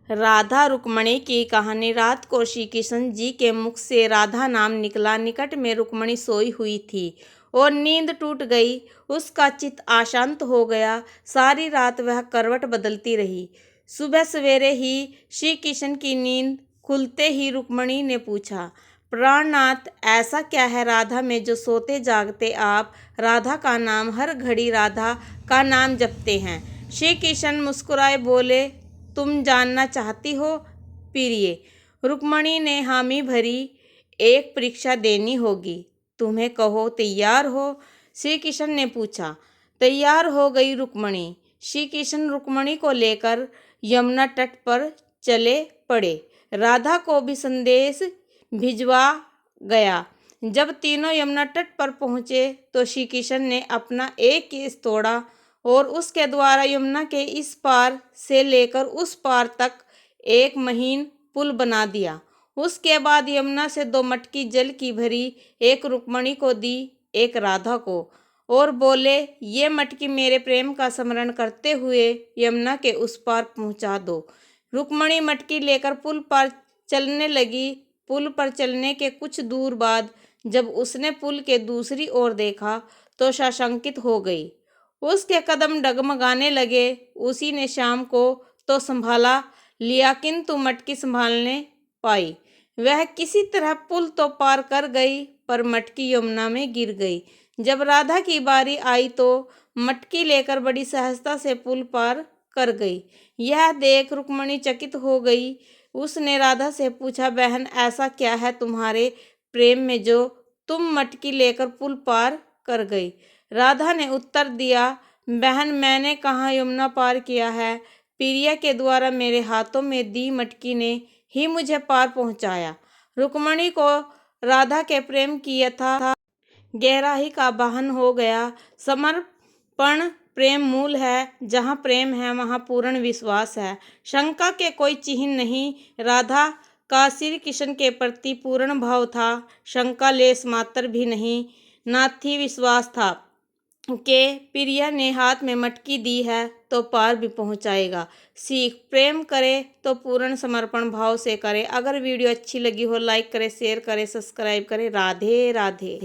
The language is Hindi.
राधा रुक्मणी की कहानी। रात को श्री कृष्ण जी के मुख से राधा नाम निकला। निकट में रुक्मणी सोई हुई थी और नींद टूट गई। उसका चित्त अशांत हो गया। सारी रात वह करवट बदलती रही। सुबह सवेरे ही श्री कृष्ण की नींद खुलते ही रुक्मणी ने पूछा, प्राणनाथ, ऐसा क्या है राधा में जो सोते जागते आप राधा का नाम, हर घड़ी राधा का नाम जपते हैं? श्री कृष्ण मुस्कुराए बोले, तुम जानना चाहती हो प्रिय? रुक्मणी ने हामी भरी। एक परीक्षा देनी होगी, तुम्हें कहो तैयार हो? श्री कृष्ण ने पूछा। तैयार हो गई रुक्मणी। श्री कृष्ण रुक्मणी को लेकर यमुना तट पर चले पड़े। राधा को भी संदेश भिजवा गया। जब तीनों यमुना तट पर पहुंचे तो श्री कृष्ण ने अपना एक केस तोड़ा और उसके द्वारा यमुना के इस पार से लेकर उस पार तक एक महीन पुल बना दिया। उसके बाद यमुना से 2 मटकी जल की भरी, एक रुक्मणी को दी, एक राधा को, और बोले, ये मटकी मेरे प्रेम का स्मरण करते हुए यमुना के उस पार पहुंचा दो। रुक्मणी मटकी लेकर पुल पर चलने लगी। पुल पर चलने के कुछ दूर बाद जब उसने पुल के दूसरी ओर देखा तो सशंकित हो गई। उसके कदम डगमगाने लगे। उसी ने शाम को तो संभाला लिया, किंतु मटकी संभालने पाई। वह किसी तरह पुल तो पार कर गई, पर मटकी यमुना में गिर गई। जब राधा की बारी आई तो मटकी लेकर बड़ी सहजता से पुल पार कर गई। यह देख रुक्मणी चकित हो गई। उसने राधा से पूछा, बहन, ऐसा क्या है तुम्हारे प्रेम में जो तुम मटकी लेकर पुल पार कर गई? राधा ने उत्तर दिया, बहन, मैंने कहाँ यमुना पार किया है। प्रिया के द्वारा मेरे हाथों में दी मटकी ने ही मुझे पार पहुंचाया। रुक्मणी को राधा के प्रेम की यथा गहराई का भान हो गया। समर्पण प्रेम मूल है। जहाँ प्रेम है वहाँ पूर्ण विश्वास है। शंका के कोई चिन्ह नहीं। राधा का श्री कृष्ण के प्रति पूर्ण भाव था। शंका लेस मात्र भी नहीं, ना थी विश्वास था कि प्रिया ने हाथ में मटकी दी है तो पार भी पहुंचाएगा। सीख, प्रेम करे तो पूर्ण समर्पण भाव से करे। अगर वीडियो अच्छी लगी हो लाइक करें, शेयर करें, सब्सक्राइब करें। राधे राधे।